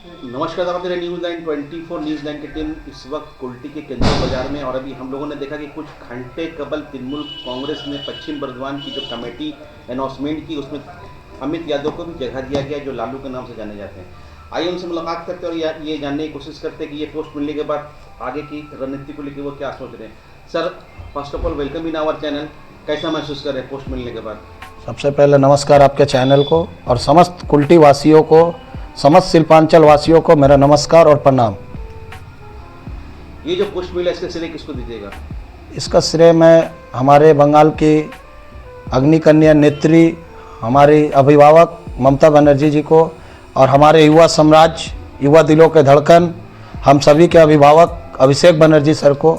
नमस्कार, आप मेरे न्यूज़ लाइन 24 न्यूज़ लाइन की टीम इस वक्त कुल्टी के केंद्रीय बाजार में। और अभी हम लोगों ने देखा कि कुछ घंटे कबल तृणमूल कांग्रेस ने पश्चिम बर्धमान की जो कमेटी अनाउंसमेंट की, उसमें अमित यादव को भी जगह दिया गया, जो लालू के नाम से जाने जाते हैं। आइए उनसे मुलाकात करते हैं और ये जानने की कोशिश करते हैं कि ये पोस्ट मिलने के बाद आगे की रणनीति को लेकर वो क्या सोच रहे हैं। Sir, first of all welcome in our channel. कैसा महसूस कर रहे हैं पोस्ट मिलने के बाद? सबसे पहले नमस्कार आपके चैनल को और समस्त कुल्टी वासियों को, समस्त शिल्पांचल वासियों को मेरा नमस्कार और प्रणाम। ये जो पोस्ट मिला, इसका श्रेय किसको दीजिएगा? इसका श्रेय मैं हमारे बंगाल की अग्निकन्या नेत्री, हमारी अभिभावक ममता बनर्जी जी को और हमारे युवा साम्राज्य, युवा दिलों के धड़कन, हम सभी के अभिभावक अभिषेक बनर्जी सर को।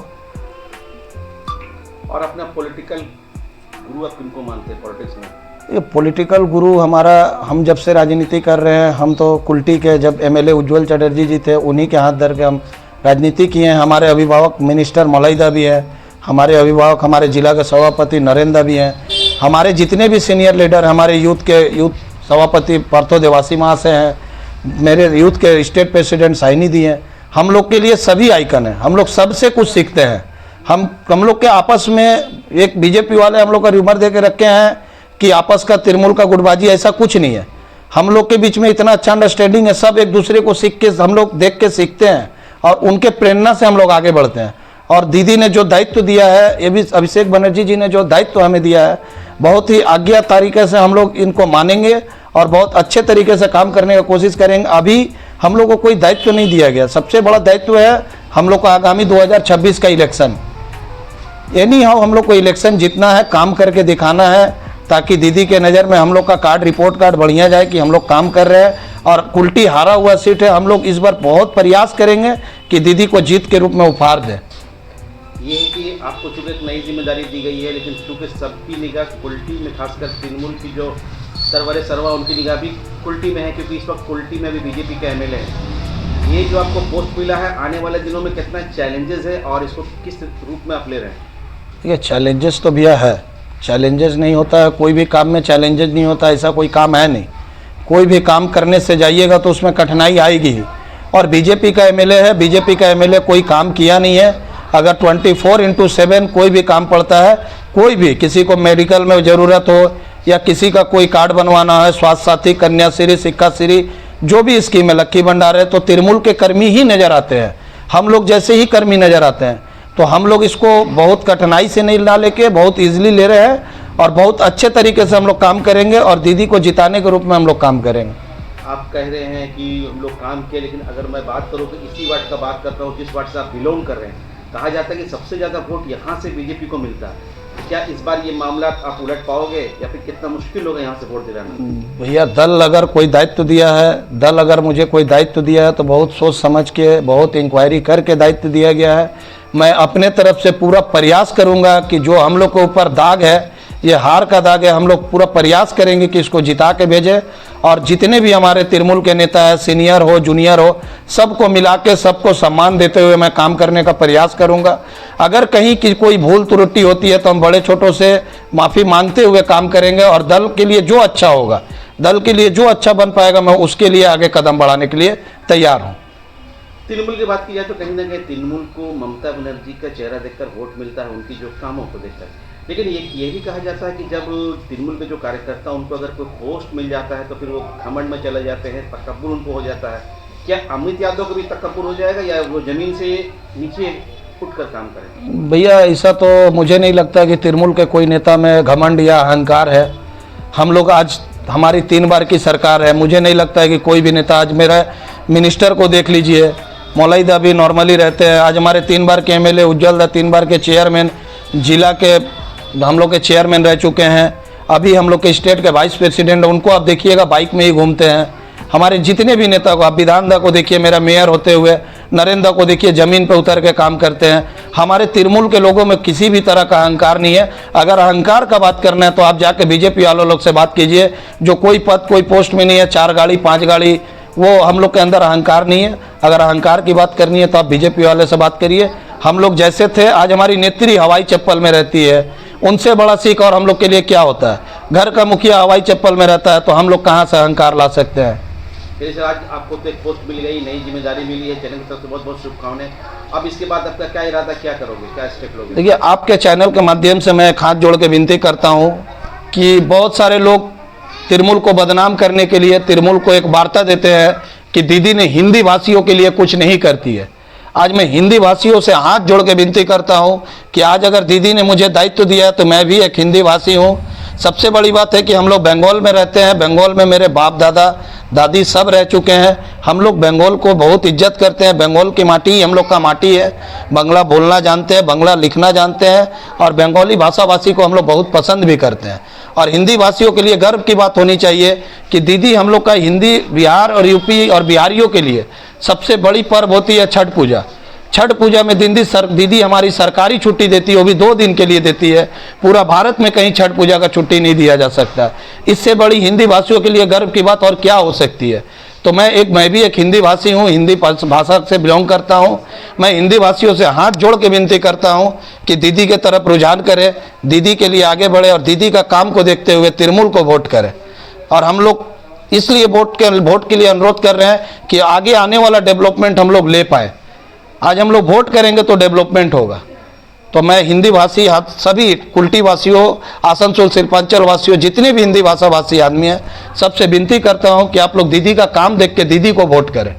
और अपना पॉलिटिकल गुरु आप किनको मानते हैं पॉलिटिक्स में? ये पॉलिटिकल गुरु हमारा, हम जब से राजनीति कर रहे हैं, हम तो कुल्टी के जब एमएलए उज्ज्वल चटर्जी जी थे, उन्हीं के हाथ धर के हम राजनीति किए हैं। हमारे अभिभावक मिनिस्टर मलैदा भी है, हमारे अभिभावक हमारे जिला के सभापति नरेंद्र भी हैं, हमारे जितने भी सीनियर लीडर, हमारे यूथ सभापति पार्थो देवासी महाशय हैं, मेरे यूथ के स्टेट प्रेसिडेंट साइनिधि हैं। हम लोग के लिए सभी आइकन हैं, हम लोग सबसे कुछ सीखते हैं। हम लोग के आपस में, एक बीजेपी वाले हम लोग का र्यूमर दे के रखे हैं कि आपस का तृणमूल का गुटबाजी, ऐसा कुछ नहीं है। हम लोग के बीच में इतना अच्छा अंडरस्टैंडिंग है, सब एक दूसरे को सीख के, हम लोग देख के सीखते हैं और उनके प्रेरणा से हम लोग आगे बढ़ते हैं। और दीदी ने जो दायित्व दिया है, ये भी अभिषेक बनर्जी जी ने जो दायित्व हमें दिया है, बहुत ही आज्ञा तरीके से हम लोग इनको मानेंगे और बहुत अच्छे तरीके से काम करने की कोशिश करेंगे। अभी हम लोग को कोई दायित्व नहीं दिया गया, सबसे बड़ा दायित्व है हम लोग का आगामी 2026 का इलेक्शन। एनी हाउ हम लोग को इलेक्शन जीतना है, काम करके दिखाना है, ताकि दीदी के नज़र में हम लोग का कार्ड, रिपोर्ट कार्ड बढ़िया जाए कि हम लोग काम कर रहे हैं। और कुल्टी हारा हुआ सीट है, हम लोग इस बार बहुत प्रयास करेंगे कि दीदी को जीत के रूप में उपहार दें। ये है कि आपको चूँकि एक नई जिम्मेदारी दी गई है, लेकिन चूँकि सबकी निगाह कुल्टी में, खासकर तृणमूल की जो सरवरे सरवा, उनकी निगाह भी कुल्टी में है, क्योंकि इस वक्त कुल्टी में भी बीजेपी का एमएलए है। ये जो आपको पोस्ट मिला है, आने वाले दिनों में कितना चैलेंजेस है और इसको किस रूप में आप ले रहे हैं? ये चैलेंजेस तो भैया है, चैलेंजेस नहीं होता है कोई भी काम में, चैलेंजेस नहीं होता, ऐसा कोई काम है नहीं। कोई भी काम करने से जाइएगा तो उसमें कठिनाई आएगी ही। और बीजेपी का एमएलए है, बीजेपी का एमएलए कोई काम किया नहीं है। अगर 24/7 कोई भी काम पड़ता है, कोई भी, किसी को मेडिकल में ज़रूरत हो या किसी का कोई कार्ड बनवाना है, स्वास्थ्य साथी, कन्याश्री, शिक्षाश्री, जो भी स्कीम है, लक्की भंडार है, तो तृणमूल के कर्मी ही नज़र आते हैं, हम लोग जैसे ही कर्मी नज़र आते हैं। तो हम लोग इसको बहुत कठिनाई से नहीं ला लेके बहुत इजीली ले रहे हैं और बहुत अच्छे तरीके से हम लोग काम करेंगे और दीदी को जिताने के रूप में हम लोग काम करेंगे। आप कह रहे हैं कि हम लोग काम किए, लेकिन अगर मैं बात करूँ तो इसी वार्ड का बात करता हूँ जिस वार्ड से आप बिलोंग कर रहे हैं। कहा जाता है कि सबसे ज़्यादा वोट यहाँ से बीजेपी को मिलता है। क्या इस बार ये मामला आप उलट पाओगे या फिर कितना मुश्किल होगा यहाँ से वोट दिलाना? भैया, दल अगर कोई दायित्व दिया है, दल अगर मुझे कोई दायित्व दिया है तो बहुत सोच समझ के, बहुत इंक्वायरी करके दायित्व दिया गया है। मैं अपने तरफ से पूरा प्रयास करूंगा कि जो हम लोग के ऊपर दाग है, ये हार का दाग है, हम लोग पूरा प्रयास करेंगे कि इसको जिता के भेजें। और जितने भी हमारे तृणमूल के नेता है, सीनियर हो, जूनियर हो, सबको मिला के, सबको सम्मान देते हुए मैं काम करने का प्रयास करूंगा। अगर कहीं की कोई भूल त्रुटि होती है तो हम बड़े छोटों से माफ़ी मांगते हुए काम करेंगे और दल के लिए जो अच्छा होगा, दल के लिए जो अच्छा बन पाएगा, मैं उसके लिए आगे कदम बढ़ाने के लिए तैयार हूँ। तृणमूल की बात की जाए तो कहीं ना कहीं तृणमूल को ममता बनर्जी का चेहरा देखकर वोट मिलता है, उनकी जो कामों को देखकर। लेकिन ये भी कहा जाता है कि जब तृणमूल के जो कार्यकर्ता, उनको अगर कोई पोस्ट मिल जाता है तो फिर वो घमंड में चले जाते हैं, तकब्बुर उनको हो जाता है। क्या अमित यादव को भी तकब्बुर हो जाएगा या वो जमीन से नीचे उठकर काम करें? भैया, ऐसा तो मुझे नहीं लगता कि तृणमूल के कोई नेता में घमंड या अहंकार है। हम लोग आज, हमारी 3 बार की सरकार है, मुझे नहीं लगता है कि कोई भी नेता, आज मेरा मिनिस्टर को देख लीजिए, मौलाइदा भी नॉर्मली रहते हैं। आज हमारे 3 बार के एमएलए उज्ज्वल दा 3 बार के चेयरमैन, जिला के हम लोग के चेयरमैन रह चुके हैं। अभी हम लोग के स्टेट के वाइस प्रेसिडेंट, उनको आप देखिएगा बाइक में ही घूमते हैं। हमारे जितने भी नेता को, आप विधान दा को देखिए, मेरा मेयर होते हुए, नरेंद्र को देखिए, ज़मीन पे उतर के काम करते हैं। हमारे तृणमूल के लोगों में किसी भी तरह का अहंकार नहीं है। अगर अहंकार का बात करना है तो आप जाके बीजेपी वालों लोग से बात कीजिए, जो कोई पद, कोई पोस्ट में नहीं है, 4 गाड़ी 5 गाड़ी, वो हम लोग के अंदर अहंकार नहीं है। अगर अहंकार की बात करनी है तो आप बीजेपी वाले से बात करिए। हम लोग जैसे थे, आज हमारी नेत्री हवाई चप्पल में रहती है, उनसे बड़ा सीख और हम लोग के लिए क्या होता है? घर का मुखिया हवाई चप्पल में रहता है तो हम लोग कहाँ से अहंकार ला सकते हैं? चलिए सर, आज आपको तो एक पोस्ट मिल गई, नई जिम्मेदारी मिली है, चैनल की तरफ से बहुत बहुत शुभकामनाएं। अब इसके बाद आपका क्या इरादा, क्या करोगे, क्या स्टेप लोगे? देखिए, आपके चैनल के माध्यम से मैं हाथ जोड़ के विनती करता हूँ कि बहुत सारे लोग तृणमूल को बदनाम करने के लिए तृणमूल को एक वार्ता देते हैं कि दीदी ने हिंदी भाषियों के लिए कुछ नहीं करती है। आज मैं हिंदी भाषियों से हाथ जोड़ के विनती करता हूं कि आज अगर दीदी ने मुझे दायित्व दिया तो मैं भी एक हिंदी भाषी हूं। सबसे बड़ी बात है कि हम लोग बंगाल में रहते हैं, बंगाल में मेरे बाप दादा दादी सब रह चुके हैं। हम लोग बंगाल को बहुत इज्जत करते हैं, बंगाल की माटी ही हम लोग का माटी है। बांग्ला बोलना जानते हैं, बांग्ला लिखना जानते हैं और बंगाली भाषा भाषी को हम लोग बहुत पसंद भी करते हैं। और हिंदी भाषियों के लिए गर्व की बात होनी चाहिए कि दीदी हम लोग का हिंदी बिहार और यूपी और बिहारियों के लिए सबसे बड़ी पर्व होती है छठ पूजा। छठ पूजा में दीदी हमारी सरकारी छुट्टी देती है, वो भी 2 दिन के लिए देती है। पूरा भारत में कहीं छठ पूजा का छुट्टी नहीं दिया जा सकता। इससे बड़ी हिंदी भाषियों के लिए गर्व की बात और क्या हो सकती है। तो मैं भी एक हिंदी भाषी हूँ, हिंदी भाषा से बिलोंग करता हूँ। मैं हिंदी भाषियों से हाथ जोड़ के विनती करता हूँ कि दीदी के तरफ रुझान करें, दीदी के लिए आगे बढ़े और दीदी का काम को देखते हुए तृणमूल को वोट करें। और हम लोग इसलिए वोट के लिए अनुरोध कर रहे हैं कि आगे आने वाला डेवलपमेंट हम लोग ले पाए। आज हम लोग वोट करेंगे तो डेवलपमेंट होगा। तो मैं हिंदी भाषी सभी कुल्टी वासियों, आसनसोल शिल्पांचल वासियों, जितने भी हिंदी भाषा भाषी आदमी हैं, सबसे विनती करता हूं कि आप लोग दीदी का काम देख के दीदी को वोट करें।